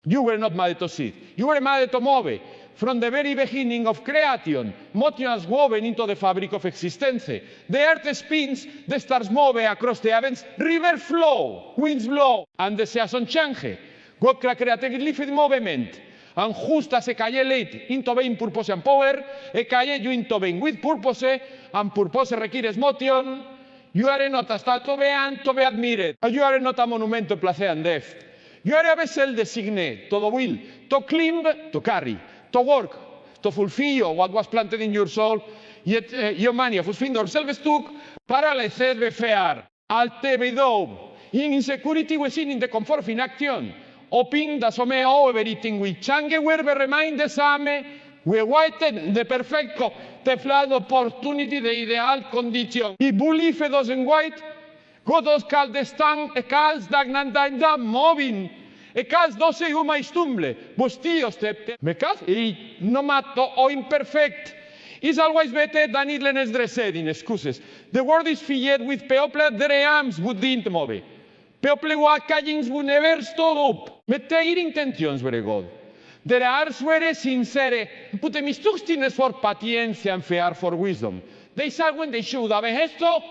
You were not made to sit. You were made to move. From the very beginning of creation, motion is woven into the fabric of existence. The earth spins, the stars move across the heavens, rivers flow, winds blow, and the season change. God created living movement. And just as a calle late into being purpose and power, a calle you into being with purpose, and purpose requires motion. You are not a statue to be admired. You are not a monument to placer and death. You are a vessel designated to the will, to climb, to carry, to work, to fulfill what was planted in your soul. Yet your mania fulfilled yourself took paralyzed with fear. Alte bedow. In insecurity we sin in the comfort of inaction. Opin da some everything we change where we remain the same. We waited the perfecto, the flood opportunity, the ideal condition. I believe it doesn't wait. God does call the stand, a call stagnant and moving. A call does say my stumble, bustillo step. Me cas, no matter or imperfect. Is always better than idleness dressed in excuses. The world is filled with people their arms would didn't move. People who are callings would never stood up. Meteir intentions were good. Their hearts were sincere, but the mistrustiness for paciencia and fear for wisdom. They saw when they should have gesto,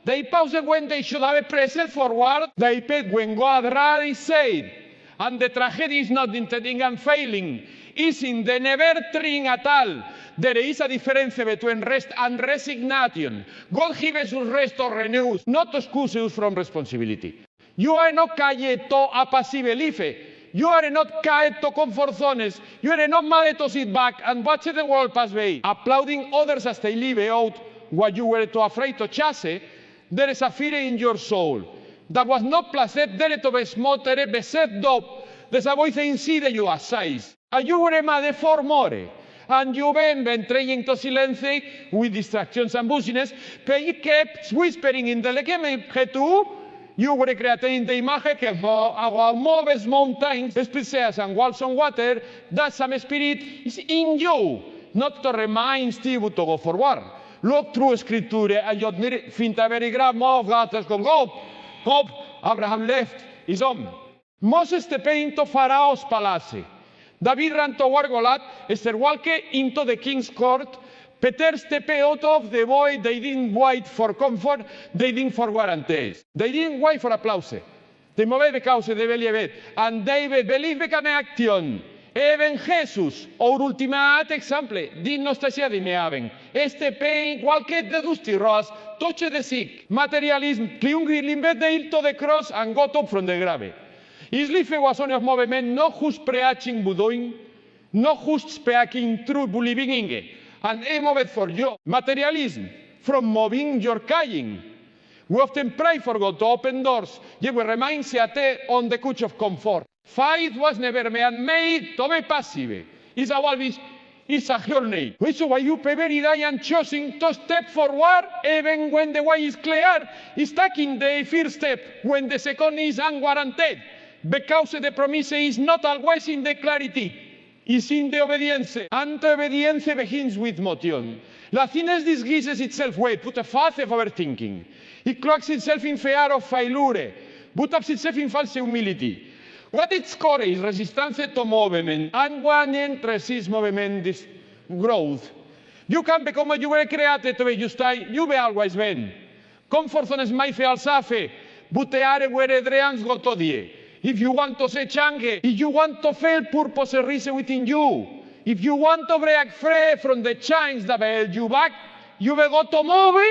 they paused when they should have pressed forward, they paid when God already said. And the tragedy is not intending and failing, is in the never trying at all. There is a difference between rest and resignation. God gives us rest or renews, not excuses from responsibility. You are not called to a passive life. You are not called to comfort zones. You are not made to sit back and watch the world pass by, applauding others as they live out what you were too afraid to chase. There is a fear in your soul that was not placed there to be smothered, beset up. There's a voice inside you assays. And you were made for more. And you been trying to silence with distractions and busyness, but you kept whispering in the lequem. You were creating the image of moves mountains, species and walls on water. That some spirit is in you, not to remind Steve to go forward. Look through Scripture and you admit finta very grave more of God as con Hope, Abraham left his home. Moses stepped into Pharaoh's palace. David ran toward Goliath, Esther walked into the king's court. Peter stepped out of the boy. They didn't wait for comfort, they didn't for guarantees. They didn't wait for applause. They moved because they believed. And David believed in action. Even Jesus, our ultimate example, did not stay di meaven. Este pain, qualche de dusty ros, touch the sick. Materialism, triungri limbed nailed to the cross and got up from the grave. His life was on of movement, not just preaching budoing, not just speaking true believing in it. And aim of it for you. Materialism, from moving your calling. We often pray for God to open doors, yet we remain seated on the couch of comfort. Faith was never made to be passive. It's a journey. Which is why you every day and choosing to step forward even when the way is clear. It's taking the first step when the second is unguaranteed. Because the promise is not always in the clarity. Is in the obedience. And the obedience begins with motion. Laziness disguises itself with put a faith of overthinking. It cloaks itself in fear of failure, but ups itself in false humility. What its core is resistance to movement, and one resist movement this growth. You can become what you were created to be, you be always been. Comfort zones may feel safe, but the area where the dreams go to die. If you want to say change, if you want to feel purpose and reason within you, if you want to break free from the chains that held you back, you have got to move,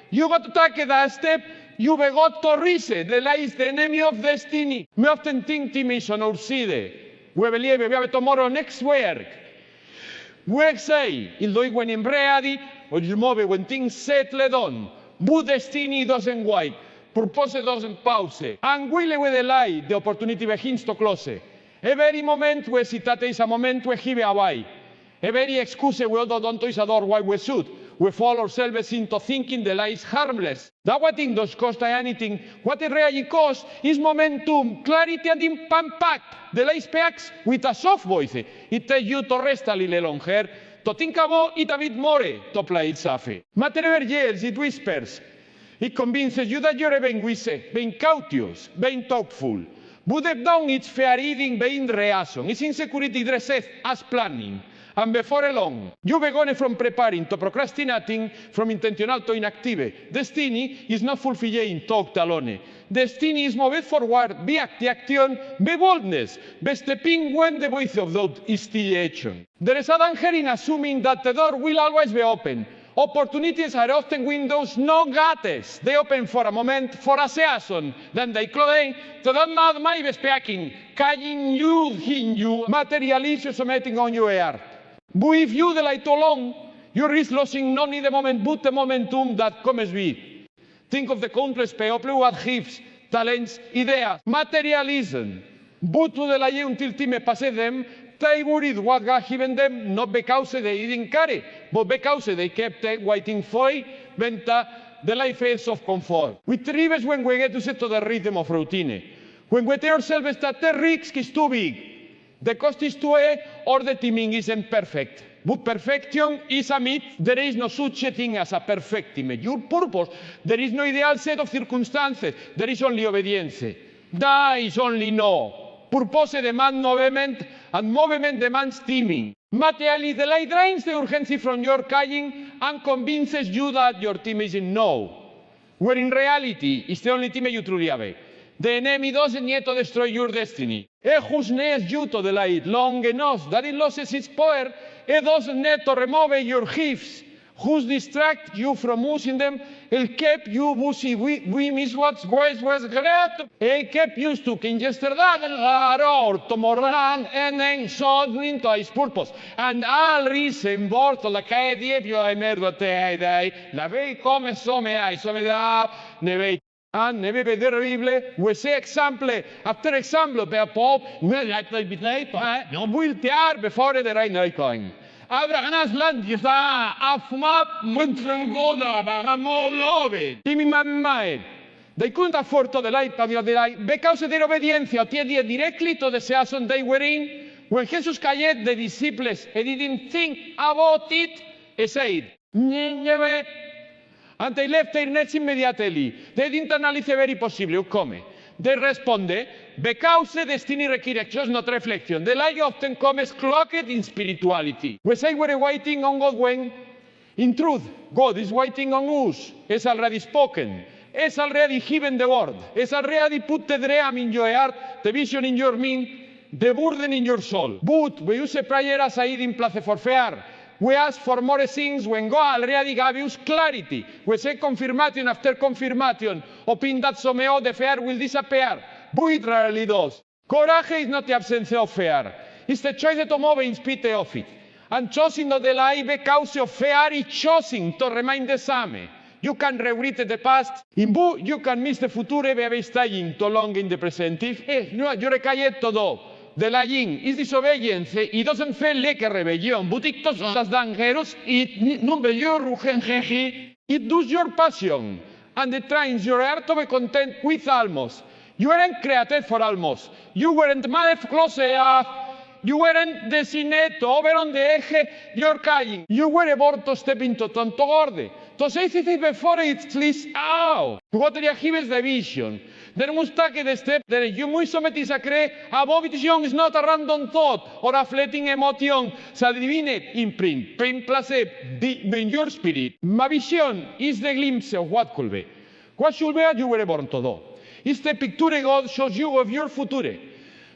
you got to take that step, you have got to reset. The lie is the enemy of destiny. Me often think mission or side. We believe we have tomorrow next work. We say, il doi when in ready, or you move when things settle down. But destiny doesn't wait. Purpose doesn't pause. And will with the lie, the opportunity begins to close. Every moment we citate is a moment we give away. Every excuse we don't isador why we should. We fall ourselves into thinking the lie is harmless. That what thing does cost anything. What it really costs is momentum, clarity and impact. The lie speaks with a soft voice. It tells you to rest a little longer, to think about it a bit more, to play it safe. Matter yells, it whispers. It convinces you that you're being wise, being courteous, being thoughtful. But deep down it's fear eating being reason. It's insecurity dressed as planning. And before long, you begone from preparing to procrastinating, from intentional to inactive. Destiny is not fulfilling talk alone. Destiny is moved forward, be action, be boldness, be stepping when the voice of doubt is still action. There is a danger in assuming that the door will always be open. Opportunities are often windows, no gates. They open for a moment, for a season, then they close. So don't not maybe speaking, calling you, in you, materialism submitting on your heart. But if you delay too long, you risk losing not only the moment, but the momentum that comes with. Think of the countless people who have gifts, talents, ideas, materialism. But to delay until time passes them, they worried what God given them, not because they didn't carry, but because they kept waiting for it, the life is of comfort. We thrive when we get to set to the rhythm of routine. When we tell ourselves that the risk is too big, the cost is too high, or the timing isn't perfect. But perfection is a myth. There is no such a thing as a perfect image. Your purpose, there is no ideal set of circumstances. There is only obedience. There is only no. Purpose demands movement, and movement demands teaming. Materially, the light drains the urgency from your calling and convinces you that your team is in no. Where in reality, it's the only team you truly have. The enemy doesn't need to destroy your destiny. It just needs you to delay it long enough that it loses its power. It doesn't need to remove your gifts. Just distract you from using them. It kept you busy. We miss what was great. It kept you stuck in yesterday or tomorrow and then suddenly to its purpose. And all reason borto la che dievio ai merda te dai. La vei come some da ne vei. And ne vei terrible. We see example after example per pop. Non vull tiar before the right coin. Abra ganas land está a fumar mentre goda a molove. Timmy man. They couldn't afford to delay because of their obedience directly to the season they were in. When Jesus called the disciples, he didn't think about it. He said, and they left their nets immediately. They didn't analyze very possible. Come. They responded, because the destiny requires just not reflection. The lie often comes cloaked in spirituality. We say we're waiting on God when, in truth, God is waiting on us. It's already spoken. It's already given the word. It's already put the dream in your heart, the vision in your mind, the burden in your soul. But we use a prayer as a hiding place for fear. We ask for more things when God already gave us clarity. We say confirmation after confirmation, hoping that somehow the fear will disappear. But it rarely does. Courage is not the absence of fear. It's the choice to move in spite of it. And choosing to delay because of fear is choosing to remain the same. You can regret the past, but you can miss the future by staying too long in the present. No, yo recaí todo. Delaying is disobedience. It doesn't feel like a rebellion, but it does dangerous. It no It does your passion, and it trains your heart to be content with almost. You weren't created for almost. You weren't made close enough. You weren't destined to over on the edge your calling. You were born to step into tanto gorde. To say things before it's least out. What are gives the vision? There must take the step that you must submit a cree. A vision is not a random thought or a fleeting emotion. Sa divine imprint, pain place in your spirit. My vision is the glimpse of what could be. What should be you were born to do. It's the picture God shows you of your future.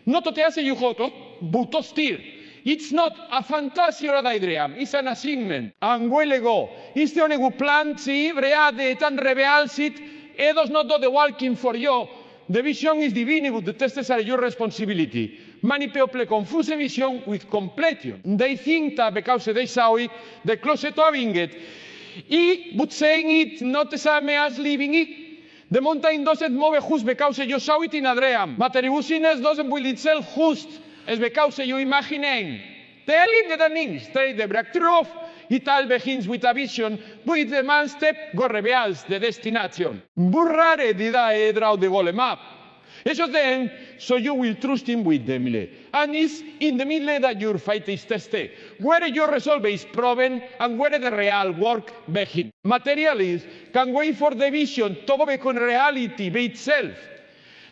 Not to tell you how to, but to steer. It's not a fantasy or a daydream. It's an assignment. And will go. It's the only plan, si, breade, tan reveals it. It does not do the walking for you. The vision is divine, but the tests are your responsibility. Many people confuse the vision with completion. They think that because they saw it, they're closer to having it. But saying it not the same as living it. The mountain doesn't move just because you saw it in a dream. Materialism doesn't build itself just as because you imagine. Telling the means, straight the breakthrough. It all begins with a vision, but the man step go reveals the destination. Burrare di da draw the goal map. Eso then, so you will trust him with them. And it's in the middle that your fight is tested. Where your resolve is proven and where the real work begins. Materialists can wait for the vision to become reality by itself.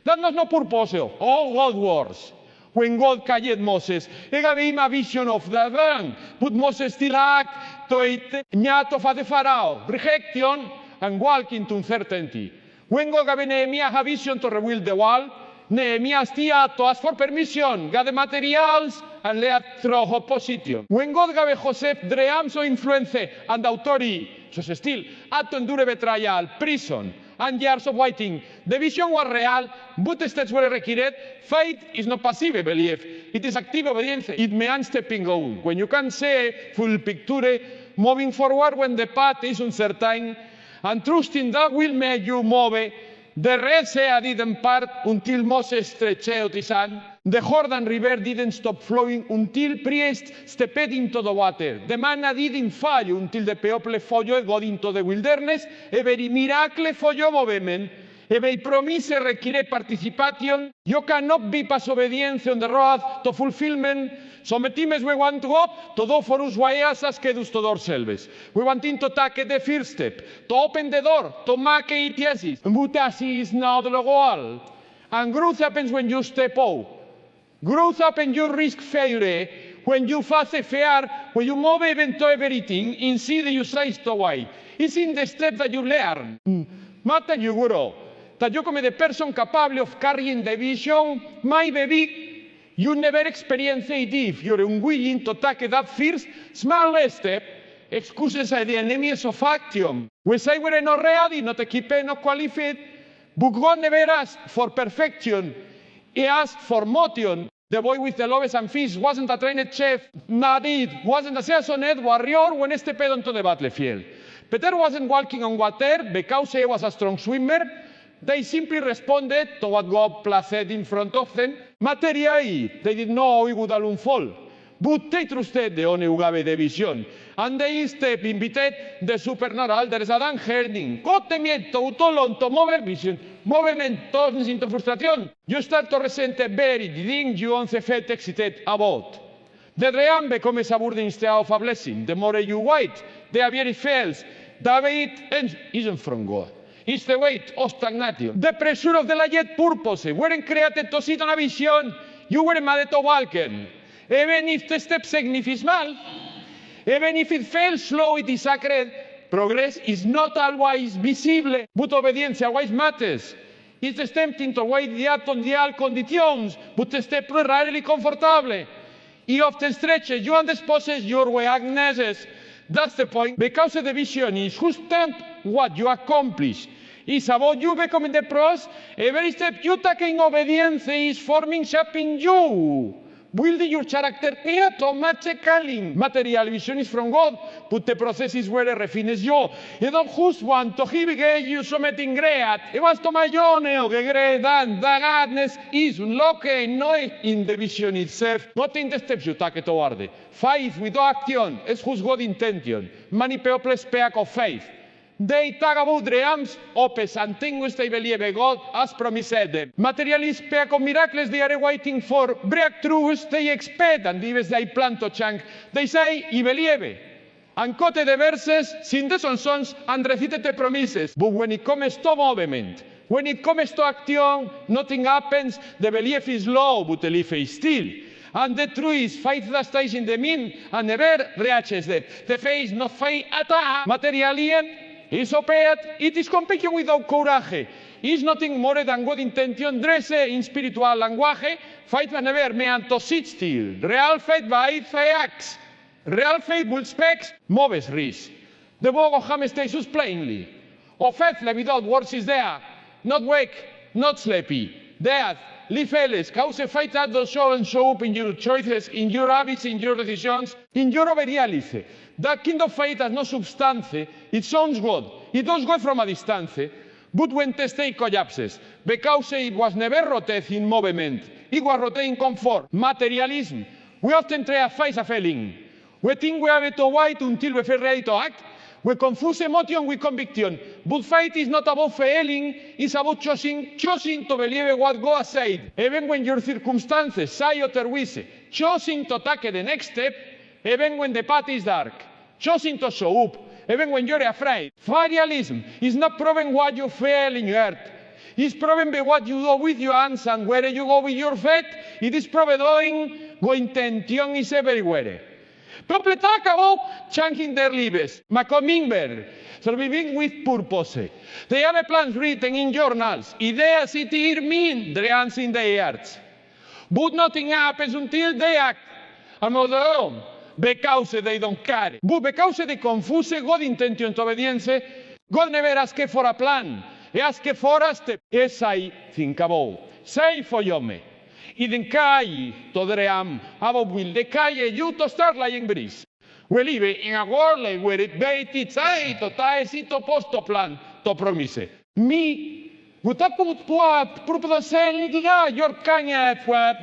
That was no purpose. All God works. When God called Moses, he gave him a vision of the land. But Moses still act to it, nyato fa de Pharaoh, rejection, and walk into uncertainty. When God gave Nehemiah a vision to rebuild the wall, Nehemiah still to ask for permission, got the materials, and led through opposition. When God gave Joseph dreams of influence and authority, so still had to endure betrayal, prison, and years of waiting. The vision was real, but the steps were required. Faith is not passive belief. It is active obedience. It means stepping out. When you can see full picture, moving forward when the path is uncertain, and trusting that will make you move. The Red Sea didn't part until Moses stretched out his hand. The Jordan River didn't stop flowing until priests stepped into the water. The manna didn't fail until the people followed God into the wilderness. Every miracle followed movement. Every promise requiere participation. You cannot be pass obedience on the road to fulfillment. Sometimes we want God to do for us what He has asked us to do ourselves. We want Him to take the first step, to open the door, to make it easy. But that is not the goal. And growth happens when you step out. Growth happens when you risk failure, when you face fear, when you move even to everything, instead you say the way. It's in the step that you learn. Matter you grow. That you become the person capable of carrying the vision, maybe big. You never experience it if you're unwilling to take that first small step. Excuses are the enemies of action. We say we're not ready, not equipped, not qualified, but God never asked for perfection. He asked for motion. The boy with the loaves and fish wasn't a trained chef, not it, wasn't a seasoned warrior when stepped onto the battlefield. Peter wasn't walking on water because he was a strong swimmer. They simply responded to what God placed in front of them. Materially, they didn't know how it would all unfold. But they trusted the one who gave the vision. And they step invited the supernatural. There is a dan herning. Contemiento, utolonto, vision. Movement turns into frustration. You start to resent the very thing you once felt excited about. The dream becomes a burden instead of a blessing. The more you wait, the heavier it feels. David isn't from God. It's the weight of stagnation. The pressure of the lagged purpose. Weren't created to sit on a vision. You were made to walk in. Even if the step signifies small, even if it fails slow, it is sacred. Progress is not always visible, but obedience always matters. It's the step into way the ideal conditions, but the step rarely comfortable. It often stretches you and exposes your weaknesses. That's the point. Because the vision is constant what you accomplish. It's about you becoming the pros. Every step you take in obedience is forming, shaping you. Building your character automatically. Material vision is from God, but the process is where it refines you. You don't just want to give you something great. It was to my own great and the godness is unlocked not in the vision itself, not in the steps you take toward it. Faith without action is just God's intention. Many people speak of faith. They talk about dreams, hopes, and things they believe God has promised them. Materialists speak of miracles they are waiting for, breakthroughs they expect, and even they plan to change. They say, y believe, and quote the verses, sing the songs, and recite the promises. But when it comes to movement, when it comes to action, nothing happens. The belief is low, but the belief is still. And the truth is, faith that stays in the mean and never reaches them. The faith not faith at all. Materially, is opaque, it is competition without courage. It's nothing more than good intention, dressed in spiritual language. Faith will never mean to sit still. Real faith by facts. Real faith will speak, moves risk. The book of James states us plainly. Of faith without words is there. Not wake, not sleepy. Death, live else. Cause faith that does show and show up in your choices, in your habits, in your decisions, in your obedience. That kind of faith has no substance. It sounds good. It does go from a distance. But when the state collapses, because it was never rooted in movement, it was rooted in comfort. Materialism. We often try to face a feeling. We think we have to wait until we feel ready to act. We confuse emotion with conviction. But faith is not about failing, it's about choosing to believe what God has said. Even when your circumstances say otherwise, choosing to take the next step, even when the path is dark, choosing to show up, even when you're afraid. Materialism is not proving what you feel in your heart. Is proven by what you do with your hands and where you go with your feet. It is proven go intention is everywhere. Propletak about changing their lives. Macomingber, surviving with purpose. They have plans written in journals. Ideas it here mean dreams in the arts. But nothing happens until they act on their own. Because they don't care. But because they confuse God intention to obedience, God never asks for a plan. He asks for a step. Yes, I think about. Say for you me. I den kai to dream about will the kai you to start lying breeze. We live in a world where it bait sai to tai si to posto plan to promise. Me Gutakut purpose your kanya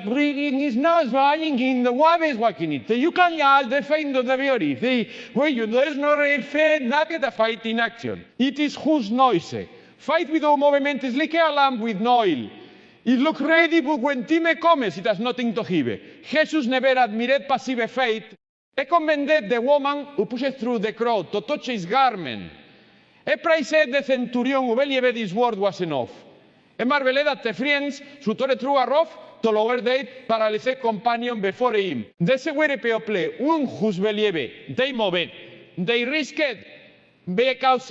reading is not vying in the waves walking it. You can all defend the theory. Where you there's no refer not a fight in action. It is whose noise. Fight with all movement is like a lamp with no oil. It look ready, but when time comes, it has nothing to give. Jesus never admitted passive faith. He commended the woman who pushed through the crowd to touch his garment. He praised the centurion who believed his word was enough. He marveled at the friends who tore through a rough to lower their paralyzed companion before him. Desse were people whose believe, they moved, they risked, because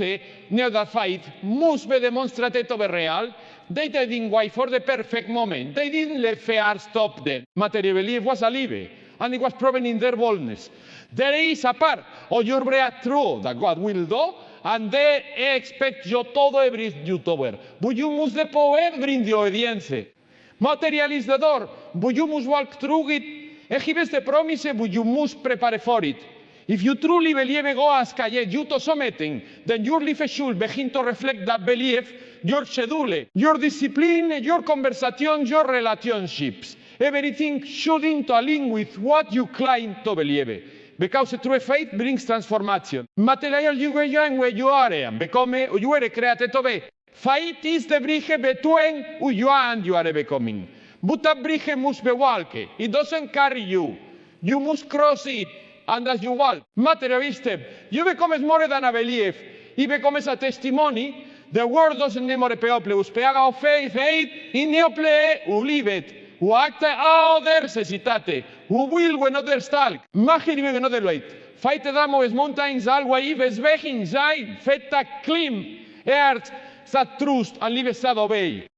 near that fight must be demonstrated to be real. They didn't wait for the perfect moment. They didn't let fear stop them. Material belief was alive, and it was proven in their boldness. There is a part of your breakthrough that God will do, and they expect you todo every YouTuber. But you must the power bring the audience. Material is the door, but you must walk through it. And he gives the promise, but you must prepare for it. If you truly believe God as you to something, then your life should begin to reflect that belief, your schedule, your discipline, your conversation, your relationships. Everything should interlink with what you claim to believe. Because true faith brings transformation. Material you where you are and become who you are created to be. Faith is the bridge between who you are and you are becoming. But that bridge must be walked. It doesn't carry you. You must cross it. And as you walk, materialism, you become more than a belief. It becomes a testimony. The word doesn't name more people who speak of faith, in neople, who live it. Who act a necessitate, who will when others talk, magiri when others wait. Fight the damo es mountains always is weging sein, fetta klim, earth, that trust and live sad obey.